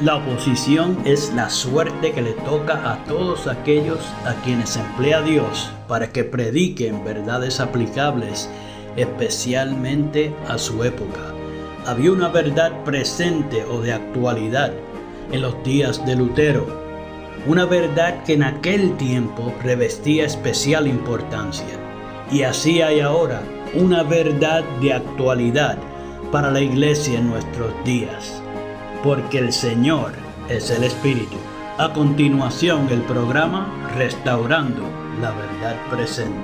La oposición es la suerte que le toca a todos aquellos a quienes emplea Dios para que prediquen verdades aplicables, especialmente a su época. Había una verdad presente o de actualidad en los días de Lutero, una verdad que en aquel tiempo revestía especial importancia. Y así hay ahora una verdad de actualidad para la iglesia en nuestros días. Porque el Señor es el Espíritu. A continuación, el programa Restaurando la Verdad Presente.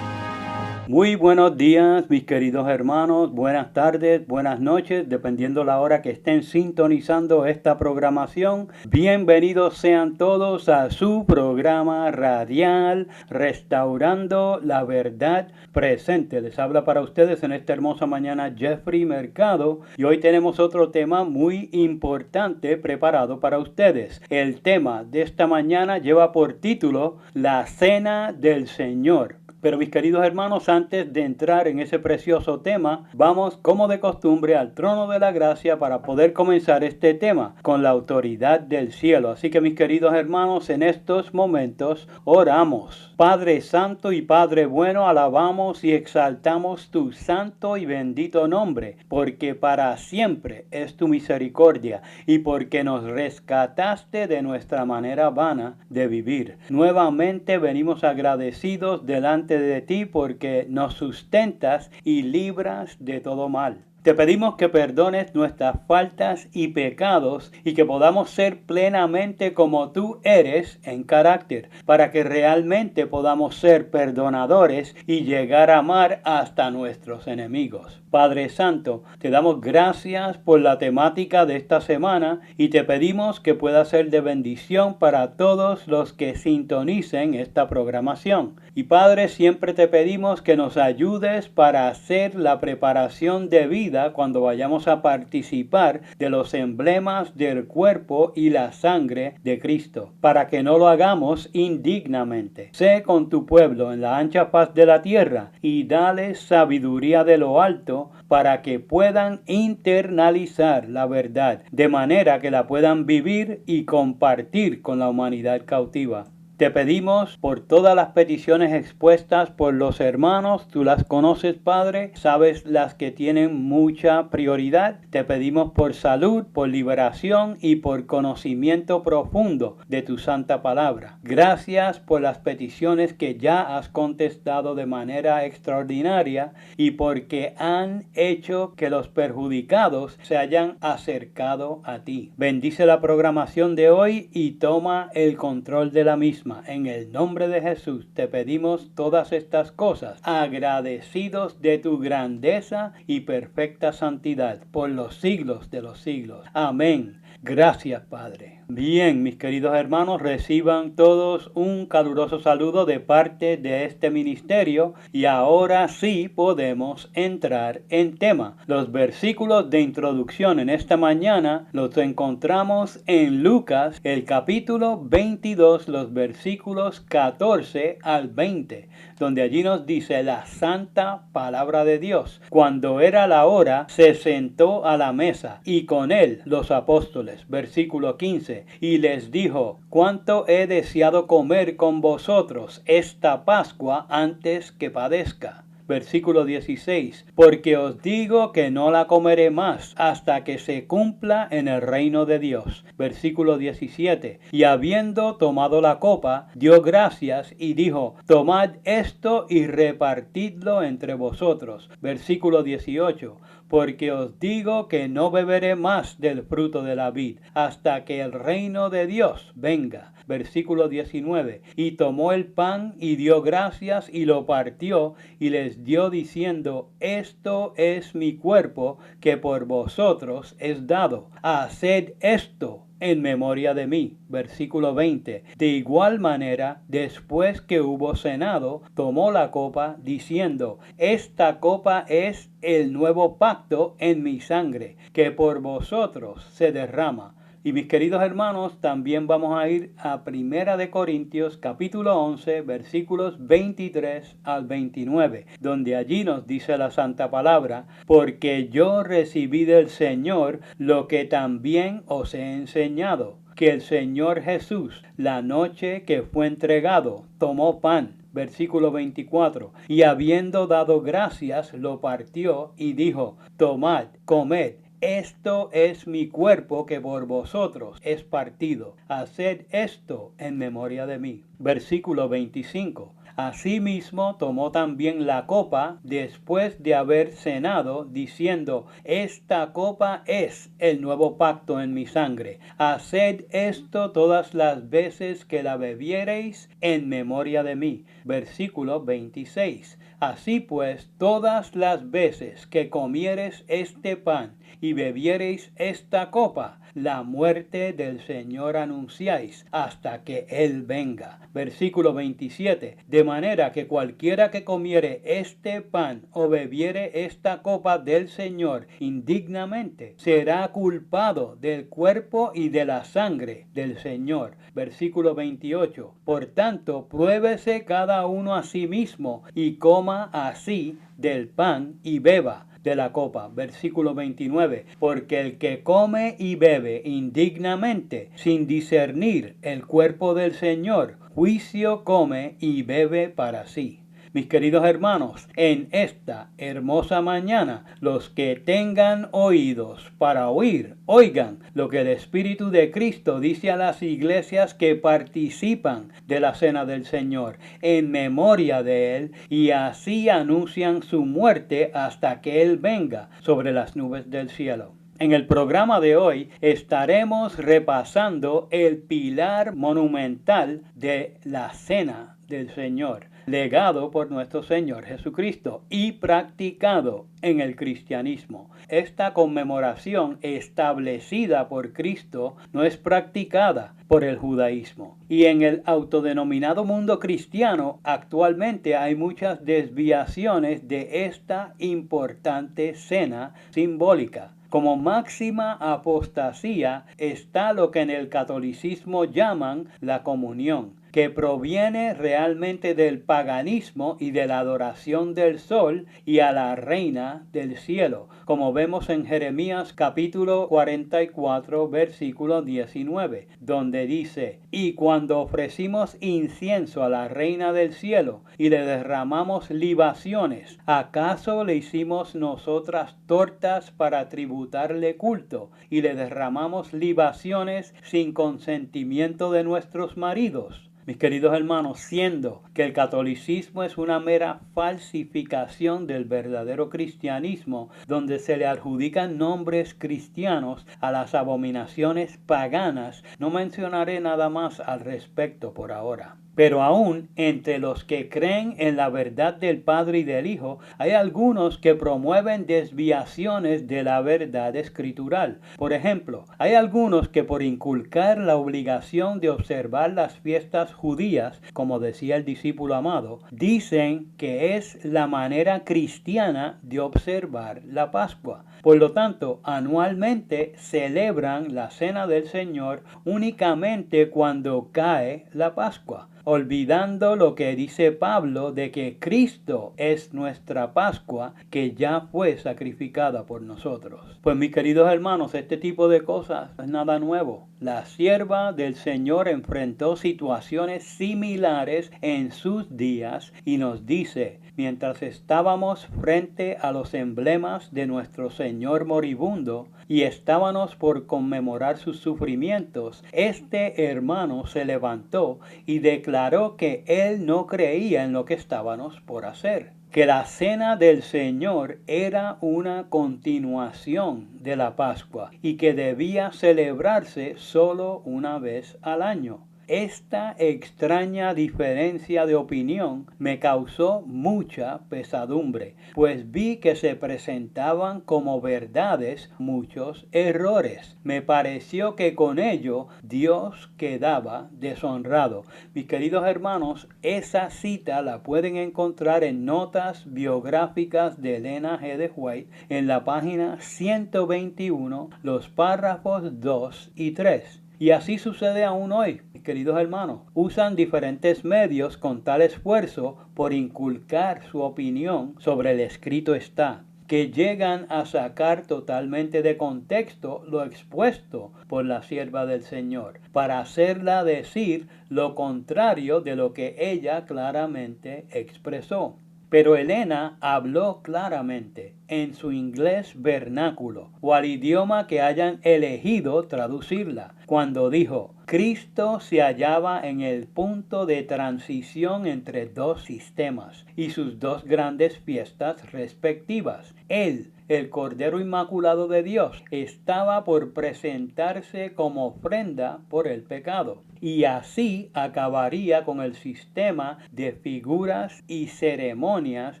Muy buenos días, mis queridos hermanos, buenas tardes, buenas noches, dependiendo la hora que estén sintonizando esta programación. Bienvenidos sean todos a su programa radial Restaurando la Verdad Presente. Les habla para ustedes en esta hermosa mañana Jeffrey Mercado y hoy tenemos otro tema muy importante preparado para ustedes. El tema de esta mañana lleva por título La Cena del Señor. Pero mis queridos hermanos, antes de entrar en ese precioso tema, vamos como de costumbre al trono de la gracia para poder comenzar este tema con la autoridad del cielo. Así que mis queridos hermanos, en estos momentos oramos. Padre Santo y Padre bueno, alabamos y exaltamos tu santo y bendito nombre, porque para siempre es tu misericordia y porque nos rescataste de nuestra manera vana de vivir. Nuevamente venimos agradecidos delante de ti porque nos sustentas y libras de todo mal. Te pedimos que perdones nuestras faltas y pecados y que podamos ser plenamente como tú eres en carácter, para que realmente podamos ser perdonadores y llegar a amar hasta nuestros enemigos. Padre Santo, te damos gracias por la temática de esta semana y te pedimos que pueda ser de bendición para todos los que sintonicen esta programación. Y Padre, siempre te pedimos que nos ayudes para hacer la preparación debida cuando vayamos a participar de los emblemas del cuerpo y la sangre de Cristo, para que no lo hagamos indignamente. Sé con tu pueblo en la ancha faz de la tierra y dale sabiduría de lo alto para que puedan internalizar la verdad, de manera que la puedan vivir y compartir con la humanidad cautiva. Te pedimos por todas las peticiones expuestas por los hermanos, tú las conoces, Padre, sabes las que tienen mucha prioridad. Te pedimos por salud, por liberación y por conocimiento profundo de tu santa palabra. Gracias por las peticiones que ya has contestado de manera extraordinaria y porque han hecho que los perjudicados se hayan acercado a ti. Bendice la programación de hoy y toma el control de la misma. En el nombre de Jesús te pedimos todas estas cosas, agradecidos de tu grandeza y perfecta santidad por los siglos de los siglos. Amén. Gracias, Padre. Bien, mis queridos hermanos, reciban todos un caluroso saludo de parte de este ministerio y ahora sí podemos entrar en tema. Los versículos de introducción en esta mañana los encontramos en Lucas, el capítulo 22, los versículos 14 al 20, donde allí nos dice la santa palabra de Dios. Cuando era la hora, se sentó a la mesa y con él los apóstoles. Versículo 15. Y les dijo: cuánto he deseado comer con vosotros esta Pascua antes que padezca. Versículo 16. Porque os digo que no la comeré más hasta que se cumpla en el reino de Dios. Versículo 17. Y habiendo tomado la copa, dio gracias y dijo: tomad esto y repartidlo entre vosotros. Versículo 18. Porque os digo que no beberé más del fruto de la vid hasta que el reino de Dios venga. Versículo 19. Y tomó el pan y dio gracias y lo partió y les dio diciendo: esto es mi cuerpo que por vosotros es dado. Haced esto en memoria de mí. Versículo 20. De igual manera, después que hubo cenado, tomó la copa, diciendo: esta copa es el nuevo pacto en mi sangre, que por vosotros se derrama. Y mis queridos hermanos, también vamos a ir a Primera de Corintios capítulo 11 versículos 23 al 29, donde allí nos dice la santa palabra: porque yo recibí del Señor lo que también os he enseñado, que el Señor Jesús, la noche que fue entregado, tomó pan. Versículo 24, y habiendo dado gracias, lo partió y dijo: tomad, comed, esto es mi cuerpo que por vosotros es partido. Haced esto en memoria de mí. Versículo 25. Asimismo tomó también la copa después de haber cenado, diciendo: esta copa es el nuevo pacto en mi sangre. Haced esto todas las veces que la bebiereis en memoria de mí. Versículo 26. Así pues, todas las veces que comiereis este pan y bebiereis esta copa, la muerte del Señor anunciáis hasta que Él venga. Versículo 27. De manera que cualquiera que comiere este pan o bebiere esta copa del Señor indignamente, será culpado del cuerpo y de la sangre del Señor. Versículo 28. Por tanto, pruébese cada uno a sí mismo y coma así del pan y beba de la copa. Versículo 29. Porque el que come y bebe indignamente, sin discernir el cuerpo del Señor, juicio come y bebe para sí. Mis queridos hermanos, en esta hermosa mañana, los que tengan oídos para oír, oigan lo que el Espíritu de Cristo dice a las iglesias que participan de la cena del Señor, en memoria de Él, y así anuncian su muerte hasta que Él venga sobre las nubes del cielo. En el programa de hoy estaremos repasando el pilar monumental de la cena del Señor, legado por nuestro Señor Jesucristo y practicado en el cristianismo. Esta conmemoración establecida por Cristo no es practicada por el judaísmo. Y en el autodenominado mundo cristiano actualmente hay muchas desviaciones de esta importante cena simbólica. Como máxima apostasía está lo que en el catolicismo llaman la comunión, que proviene realmente del paganismo y de la adoración del sol y a la reina del cielo, como vemos en Jeremías capítulo 44 versículo 19, donde dice: y cuando ofrecimos incienso a la reina del cielo y le derramamos libaciones, ¿acaso le hicimos nosotras tortas para tributarle culto y le derramamos libaciones sin consentimiento de nuestros maridos? Mis queridos hermanos, siendo que el catolicismo es una mera falsificación del verdadero cristianismo, donde se le adjudican nombres cristianos a las abominaciones paganas, no mencionaré nada más al respecto por ahora. Pero aún entre los que creen en la verdad del Padre y del Hijo, hay algunos que promueven desviaciones de la verdad escritural. Por ejemplo, hay algunos que por inculcar la obligación de observar las fiestas judías, como decía el discípulo amado, dicen que es la manera cristiana de observar la Pascua. Por lo tanto, anualmente celebran la Cena del Señor únicamente cuando cae la Pascua, olvidando lo que dice Pablo de que Cristo es nuestra Pascua, que ya fue sacrificada por nosotros. Pues mis queridos hermanos, este tipo de cosas es nada nuevo. La sierva del Señor enfrentó situaciones similares en sus días y nos dice: mientras estábamos frente a los emblemas de nuestro Señor moribundo y estábamos por conmemorar sus sufrimientos, este hermano se levantó y declaró que él no creía en lo que estábamos por hacer, que la cena del Señor era una continuación de la Pascua y que debía celebrarse solo una vez al año. Esta extraña diferencia de opinión me causó mucha pesadumbre, pues vi que se presentaban como verdades muchos errores. Me pareció que con ello Dios quedaba deshonrado. Mis queridos hermanos, esa cita la pueden encontrar en Notas Biográficas de Elena G. de White en la página 121, los párrafos 2 y 3. Y así sucede aún hoy, mis queridos hermanos. Usan diferentes medios con tal esfuerzo por inculcar su opinión sobre el escrito está, que llegan a sacar totalmente de contexto lo expuesto por la sierva del Señor, para hacerla decir lo contrario de lo que ella claramente expresó. Pero Elena habló claramente en su inglés vernáculo o al idioma que hayan elegido traducirla, cuando dijo: Cristo se hallaba en el punto de transición entre dos sistemas y sus dos grandes fiestas respectivas. Él, el Cordero Inmaculado de Dios, estaba por presentarse como ofrenda por el pecado, y así acabaría con el sistema de figuras y ceremonias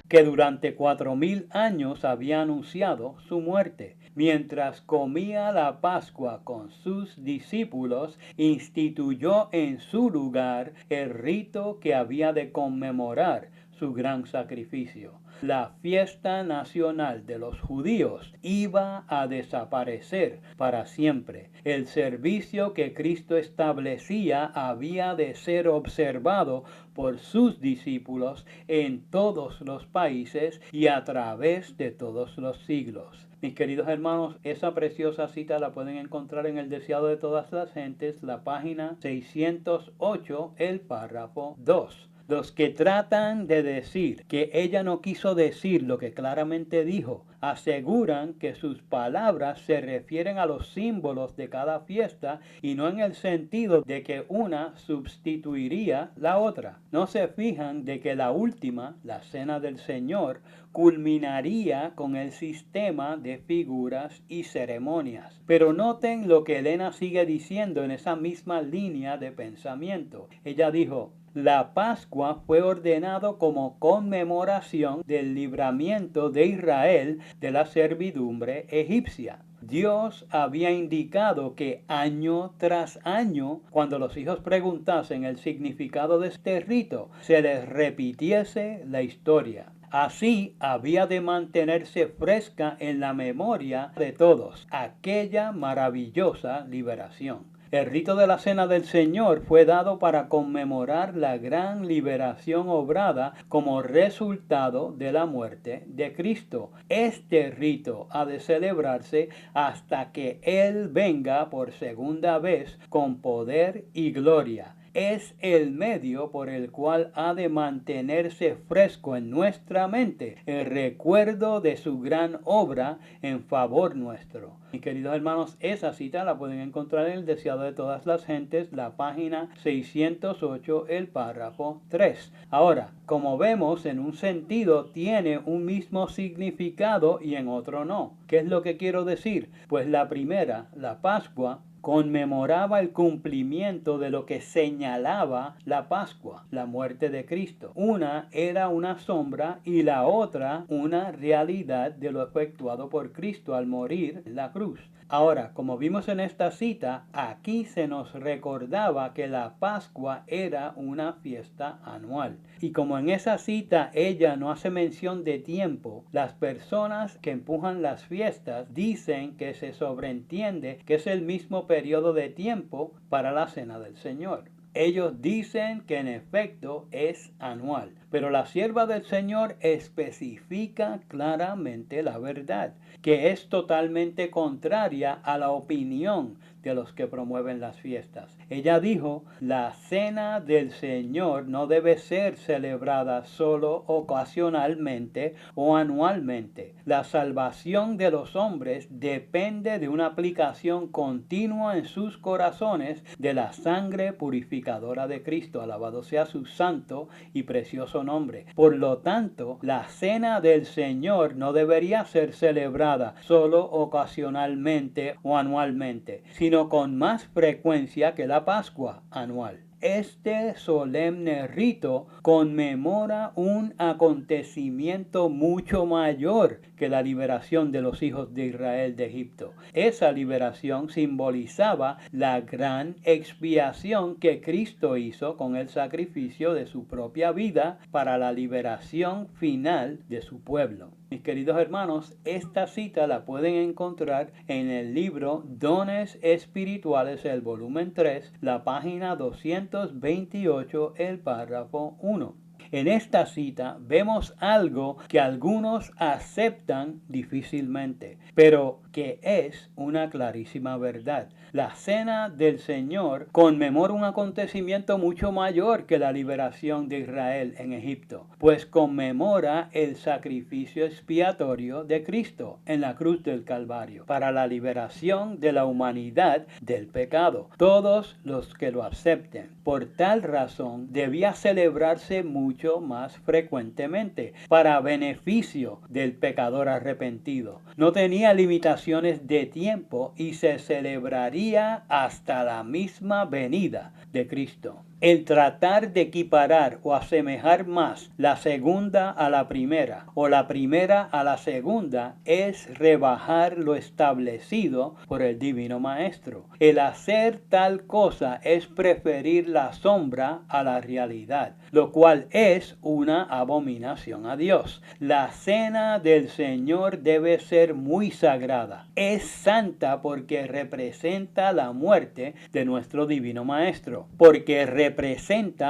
que durante 4000 años había anunciado su muerte. Mientras comía la Pascua con sus discípulos, instituyó en su lugar el rito que había de conmemorar su gran sacrificio. La fiesta nacional de los judíos iba a desaparecer para siempre. El servicio que Cristo establecía había de ser observado por sus discípulos en todos los países y a través de todos los siglos. Mis queridos hermanos, esa preciosa cita la pueden encontrar en El Deseado de Todas las Gentes, la página 608, el párrafo 2. Los que tratan de decir que ella no quiso decir lo que claramente dijo, aseguran que sus palabras se refieren a los símbolos de cada fiesta y no en el sentido de que una sustituiría la otra. No se fijan de que la última, la Cena del Señor, culminaría con el sistema de figuras y ceremonias. Pero noten lo que Elena sigue diciendo en esa misma línea de pensamiento. Ella dijo: la Pascua fue ordenado como conmemoración del libramiento de Israel de la servidumbre egipcia. Dios había indicado que año tras año, cuando los hijos preguntasen el significado de este rito, se les repitiese la historia. Así había de mantenerse fresca en la memoria de todos aquella maravillosa liberación. El rito de la Cena del Señor fue dado para conmemorar la gran liberación obrada como resultado de la muerte de Cristo. Este rito ha de celebrarse hasta que Él venga por segunda vez con poder y gloria. Es el medio por el cual ha de mantenerse fresco en nuestra mente el recuerdo de su gran obra en favor nuestro. Mis queridos hermanos, esa cita la pueden encontrar en El Deseado de Todas las Gentes, la página 608, el párrafo 3. Ahora, como vemos, en un sentido tiene un mismo significado y en otro no. ¿Qué es lo que quiero decir? Pues la primera, la Pascua, conmemoraba el cumplimiento de lo que señalaba la Pascua, la muerte de Cristo. Una era una sombra y la otra una realidad de lo efectuado por Cristo al morir en la cruz. Ahora, como vimos en esta cita, aquí se nos recordaba que la Pascua era una fiesta anual. Y como en esa cita ella no hace mención de tiempo, las personas que empujan las fiestas dicen que se sobreentiende que es el mismo periodo de tiempo para la Cena del Señor. Ellos dicen que en efecto es anual, pero la sierva del Señor especifica claramente la verdad, que es totalmente contraria a la opinión que los que promueven las fiestas. Ella dijo, la cena del Señor no debe ser celebrada solo ocasionalmente o anualmente. La salvación de los hombres depende de una aplicación continua en sus corazones de la sangre purificadora de Cristo. Alabado sea su santo y precioso nombre. Por lo tanto, la cena del Señor no debería ser celebrada solo ocasionalmente o anualmente, sino con más frecuencia que la Pascua anual. Este solemne rito conmemora un acontecimiento mucho mayor que la liberación de los hijos de Israel de Egipto. Esa liberación simbolizaba la gran expiación que Cristo hizo con el sacrificio de su propia vida para la liberación final de su pueblo. Mis queridos hermanos, esta cita la pueden encontrar en el libro Dones Espirituales, el volumen 3, la página 228, el párrafo 1. En esta cita vemos algo que algunos aceptan difícilmente, pero que es una clarísima verdad. La cena del Señor conmemora un acontecimiento mucho mayor que la liberación de Israel en Egipto, pues conmemora el sacrificio expiatorio de Cristo en la cruz del Calvario para la liberación de la humanidad del pecado, todos los que lo acepten. Por tal razón debía celebrarse mucho más frecuentemente para beneficio del pecador arrepentido. No tenía limitaciones de tiempo y se celebraría hasta la misma venida de Cristo. El tratar de equiparar o asemejar más la segunda a la primera o la primera a la segunda es rebajar lo establecido por el Divino Maestro. El hacer tal cosa es preferir la sombra a la realidad, lo cual es una abominación a Dios. La cena del Señor debe ser muy sagrada. Es santa porque representa la muerte de nuestro Divino Maestro, porque representa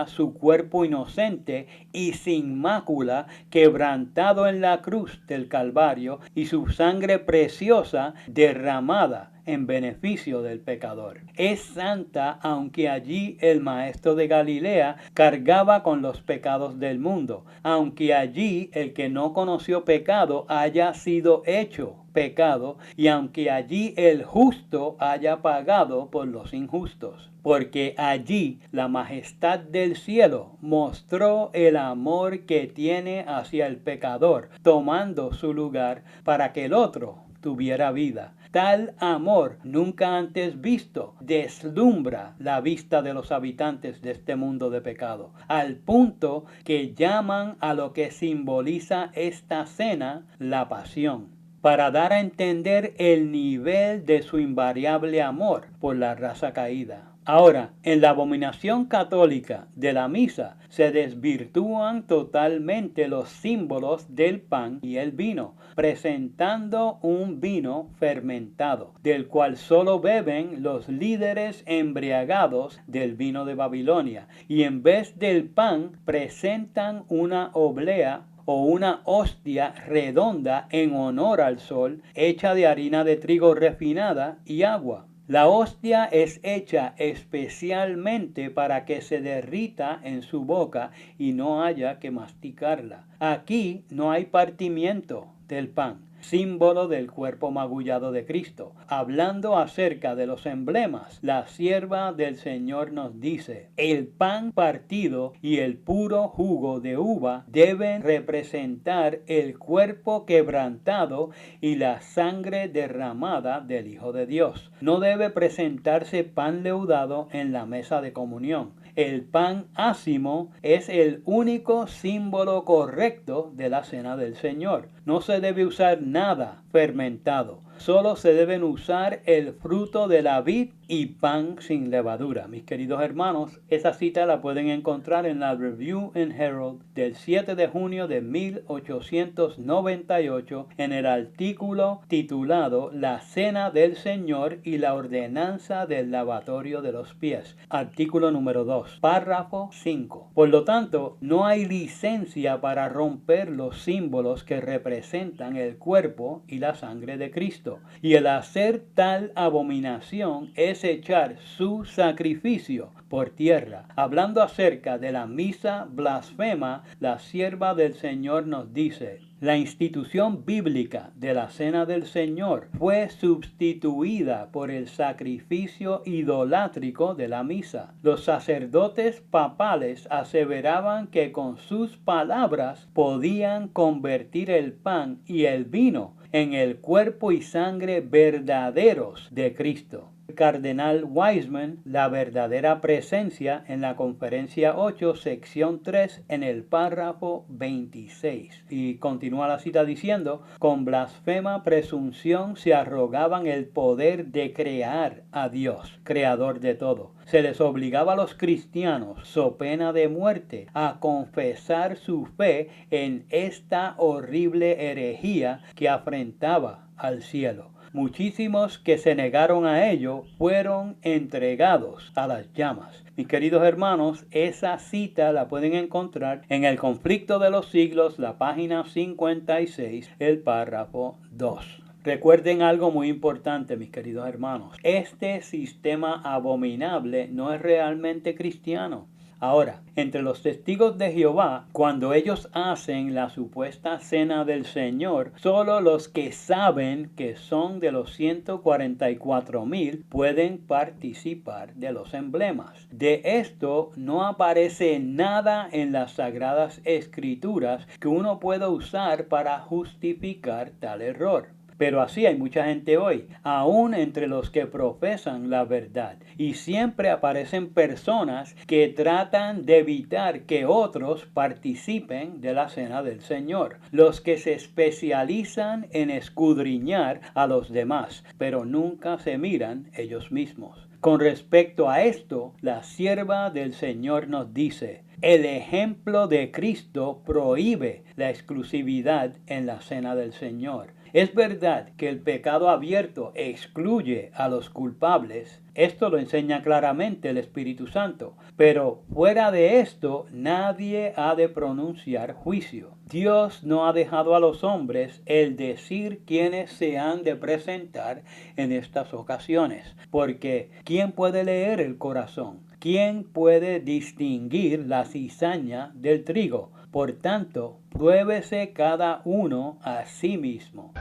su cuerpo inocente y sin mácula quebrantado en la cruz del Calvario y su sangre preciosa derramada en beneficio del pecador. Es santa aunque allí el Maestro de Galilea cargaba con los pecados del mundo, aunque allí el que no conoció pecado haya sido hecho pecado y aunque allí el justo haya pagado por los injustos. Porque allí la majestad del cielo mostró el amor que tiene hacia el pecador, tomando su lugar para que el otro tuviera vida. Tal amor nunca antes visto deslumbra la vista de los habitantes de este mundo de pecado, al punto que llaman a lo que simboliza esta cena la pasión, para dar a entender el nivel de su invariable amor por la raza caída. Ahora, en la abominación católica de la misa se desvirtúan totalmente los símbolos del pan y el vino, presentando un vino fermentado, del cual solo beben los líderes embriagados del vino de Babilonia, y en vez del pan presentan una oblea o una hostia redonda en honor al sol, hecha de harina de trigo refinada y agua. La hostia es hecha especialmente para que se derrita en su boca y no haya que masticarla. Aquí no hay partimiento del pan, símbolo del cuerpo magullado de Cristo. Hablando acerca de los emblemas, la sierva del Señor nos dice: el pan partido y el puro jugo de uva deben representar el cuerpo quebrantado y la sangre derramada del Hijo de Dios. No debe presentarse pan leudado en la mesa de comunión. El pan ácimo es el único símbolo correcto de la cena del Señor. No se debe usar nada fermentado. Solo se deben usar el fruto de la vid y pan sin levadura. Mis queridos hermanos, esa cita la pueden encontrar en la Review and Herald del 7 de junio de 1898 en el artículo titulado La Cena del Señor y la ordenanza del lavatorio de los pies. Artículo número 2, párrafo 5. Por lo tanto, no hay licencia para romper los símbolos que representan el cuerpo y la sangre de Cristo. Y el hacer tal abominación es desechar su sacrificio por tierra. Hablando acerca de la misa blasfema, la sierva del Señor nos dice: la institución bíblica de la Cena del Señor fue sustituida por el sacrificio idolátrico de la misa. Los sacerdotes papales aseveraban que con sus palabras podían convertir el pan y el vino en el cuerpo y sangre verdaderos de Cristo. El cardenal Wiseman, la verdadera presencia, en la conferencia 8, sección 3, en el párrafo 26. Y continúa la cita diciendo: con blasfema presunción se arrogaban el poder de crear a Dios, creador de todo. Se les obligaba a los cristianos, so pena de muerte, a confesar su fe en esta horrible herejía que afrentaba al cielo. Muchísimos que se negaron a ello fueron entregados a las llamas. Mis queridos hermanos, esa cita la pueden encontrar en El Conflicto de los Siglos, la página 56, el párrafo 2. Recuerden algo muy importante, mis queridos hermanos. Este sistema abominable no es realmente cristiano. Ahora, entre los testigos de Jehová, cuando ellos hacen la supuesta cena del Señor, solo los que saben que son de los 144,000 pueden participar de los emblemas. De esto no aparece nada en las Sagradas Escrituras que uno pueda usar para justificar tal error. Pero así hay mucha gente hoy, aún entre los que profesan la verdad. Y siempre aparecen personas que tratan de evitar que otros participen de la cena del Señor. Los que se especializan en escudriñar a los demás, pero nunca se miran ellos mismos. Con respecto a esto, la sierva del Señor nos dice: el ejemplo de Cristo prohíbe la exclusividad en la cena del Señor. Es verdad que el pecado abierto excluye a los culpables. Esto lo enseña claramente el Espíritu Santo. Pero fuera de esto, nadie ha de pronunciar juicio. Dios no ha dejado a los hombres el decir quiénes se han de presentar en estas ocasiones. Porque ¿quién puede leer el corazón? ¿Quién puede distinguir la cizaña del trigo? Por tanto, pruébese cada uno a sí mismo.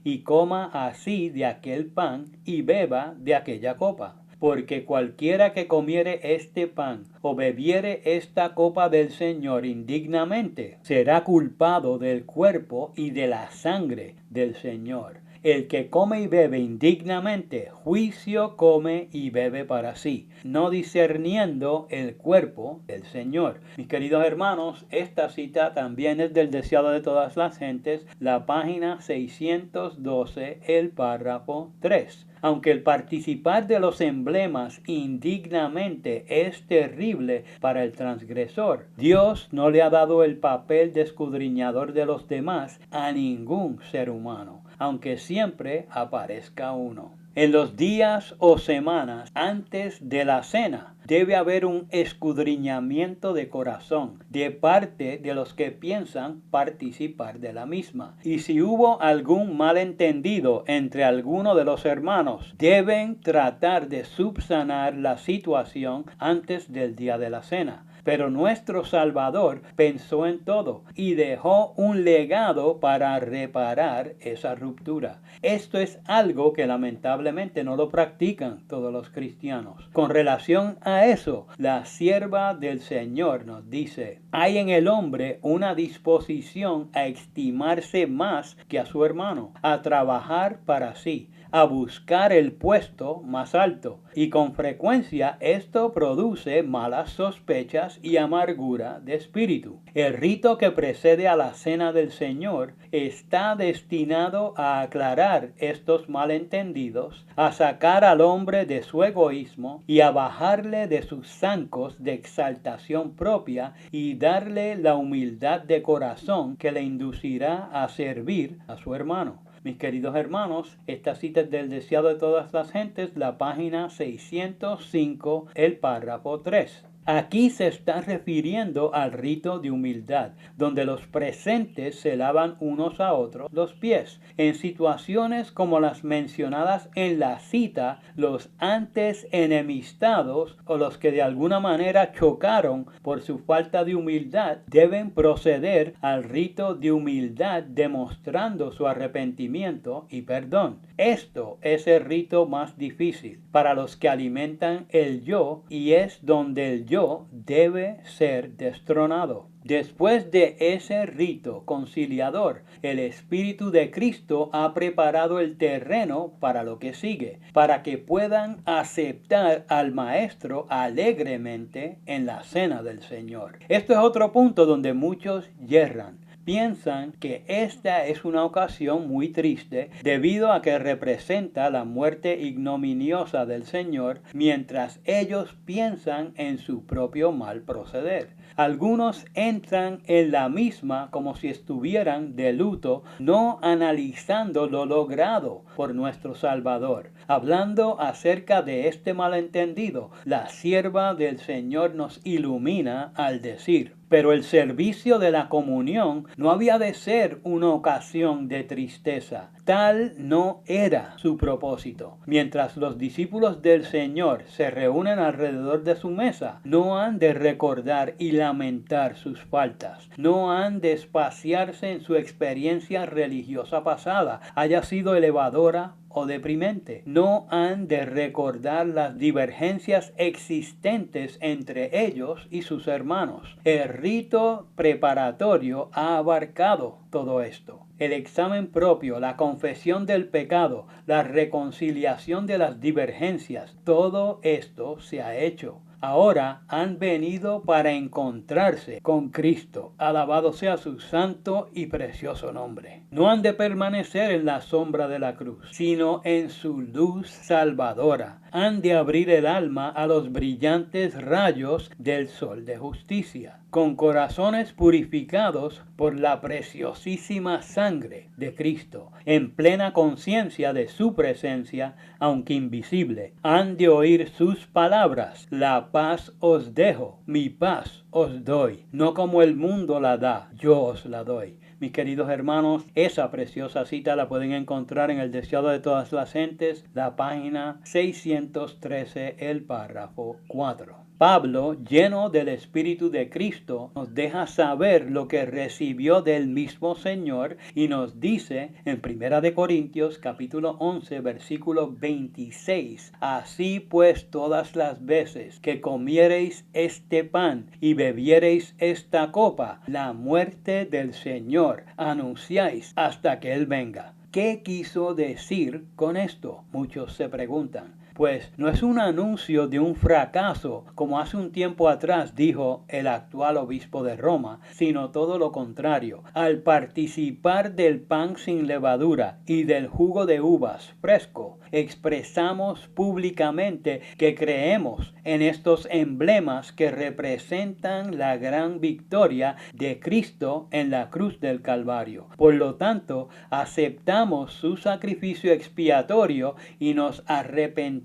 Y coma así de aquel pan y beba de aquella copa. Porque cualquiera que comiere este pan o bebiere esta copa del Señor indignamente, será culpado del cuerpo y de la sangre del Señor. El que come y bebe indignamente, juicio come y bebe para sí, no discerniendo el cuerpo del Señor. Mis queridos hermanos, esta cita también es del Deseado de todas las gentes, la página 612, el párrafo 3. Aunque el participar de los emblemas indignamente es terrible para el transgresor, Dios no le ha dado el papel de escudriñador de los demás a ningún ser humano, aunque siempre aparezca uno. En los días o semanas antes de la cena debe haber un escudriñamiento de corazón de parte de los que piensan participar de la misma. Y si hubo algún malentendido entre alguno de los hermanos, deben tratar de subsanar la situación antes del día de la cena. Pero nuestro Salvador pensó en todo y dejó un legado para reparar esa ruptura. Esto es algo que lamentablemente no lo practican todos los cristianos. Con relación a eso, la sierva del Señor nos dice: hay en el hombre una disposición a estimarse más que a su hermano, a trabajar para sí, a buscar el puesto más alto, y con frecuencia esto produce malas sospechas y amargura de espíritu. El rito que precede a la cena del Señor está destinado a aclarar estos malentendidos, a sacar al hombre de su egoísmo y a bajarle de sus zancos de exaltación propia y darle la humildad de corazón que le inducirá a servir a su hermano. Mis queridos hermanos, esta cita es del Deseado de todas las gentes, la página 605, el párrafo 3. Aquí se está refiriendo al rito de humildad, donde los presentes se lavan unos a otros los pies. En situaciones como las mencionadas en la cita, los antes enemistados o los que de alguna manera chocaron por su falta de humildad deben proceder al rito de humildad demostrando su arrepentimiento y perdón. Esto es el rito más difícil para los que alimentan el yo y es donde el yo debe ser destronado. Después de ese rito conciliador, el Espíritu de Cristo ha preparado el terreno para lo que sigue, para que puedan aceptar al Maestro alegremente en la cena del Señor. Esto es otro punto donde muchos yerran. Piensan que esta es una ocasión muy triste debido a que representa la muerte ignominiosa del Señor mientras ellos piensan en su propio mal proceder. Algunos entran en la misma como si estuvieran de luto, no analizando lo logrado por nuestro Salvador. Hablando acerca de este malentendido, la sierva del Señor nos ilumina al decir: pero el servicio de la comunión no había de ser una ocasión de tristeza. Tal no era su propósito. Mientras los discípulos del Señor se reúnen alrededor de su mesa, no han de recordar y lamentar sus faltas. No han de espaciarse en su experiencia religiosa pasada, haya sido elevadora o deprimente. No han de recordar las divergencias existentes entre ellos y sus hermanos. El rito preparatorio ha abarcado todo esto. El examen propio, la confesión del pecado, la reconciliación de las divergencias, todo esto se ha hecho. Ahora han venido para encontrarse con Cristo. Alabado sea su santo y precioso nombre. No han de permanecer en la sombra de la cruz, sino en su luz salvadora. Han de abrir el alma a los brillantes rayos del sol de justicia, con corazones purificados por la preciosísima sangre de Cristo, en plena conciencia de su presencia, aunque invisible. Han de oír sus palabras: la paz os dejo, mi paz os doy. No como el mundo la da, yo os la doy. Mis queridos hermanos, esa preciosa cita la pueden encontrar en El Deseado de Todas las Gentes, la página 613, el párrafo 4. Pablo, lleno del Espíritu de Cristo, nos deja saber lo que recibió del mismo Señor y nos dice en 1 Corintios capítulo 11 versículo 26: así pues todas las veces que comiereis este pan y bebiereis esta copa, la muerte del Señor anunciáis hasta que Él venga. ¿Qué quiso decir con esto? Muchos se preguntan. Pues no es un anuncio de un fracaso, como hace un tiempo atrás dijo el actual obispo de Roma, sino todo lo contrario. Al participar del pan sin levadura y del jugo de uvas fresco, expresamos públicamente que creemos en estos emblemas que representan la gran victoria de Cristo en la cruz del Calvario. Por lo tanto, aceptamos su sacrificio expiatorio y nos arrepentimos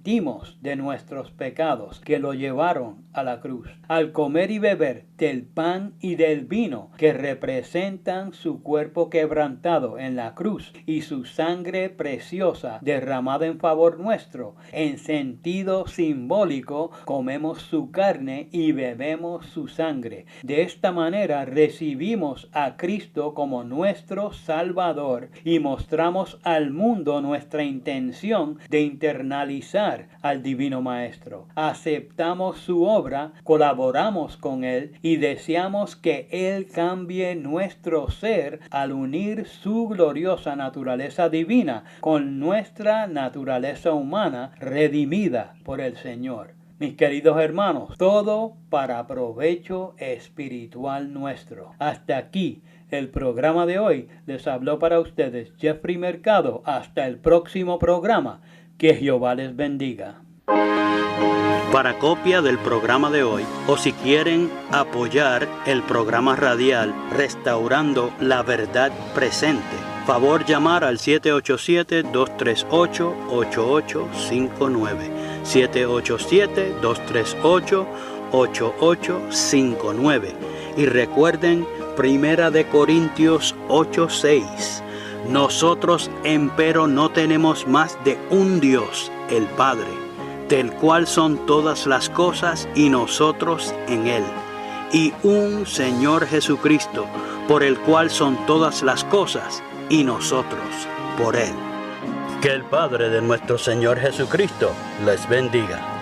de nuestros pecados que lo llevaron a la cruz. Al comer y beber del pan y del vino que representan su cuerpo quebrantado en la cruz y su sangre preciosa derramada en favor nuestro, en sentido simbólico comemos su carne y bebemos su sangre. De esta manera recibimos a Cristo como nuestro Salvador y mostramos al mundo nuestra intención de internalizar al Divino Maestro. Aceptamos su obra, colaboramos con Él y deseamos que Él cambie nuestro ser al unir su gloriosa naturaleza divina con nuestra naturaleza humana redimida por el Señor. Mis queridos hermanos, todo para provecho espiritual nuestro. Hasta aquí el programa de hoy. Les habló para ustedes Jeffrey Mercado. Hasta el próximo programa. Que Jehová les bendiga. Para copia del programa de hoy, o si quieren apoyar el programa radial Restaurando la Verdad Presente, favor llamar al 787-238-8859. 787-238-8859. 8859. Y recuerden 1 Corintios 8:6. Nosotros empero no tenemos más de un Dios, el Padre, del cual son todas las cosas y nosotros en Él, y un Señor Jesucristo, por el cual son todas las cosas y nosotros por Él. Que el Padre de nuestro Señor Jesucristo les bendiga.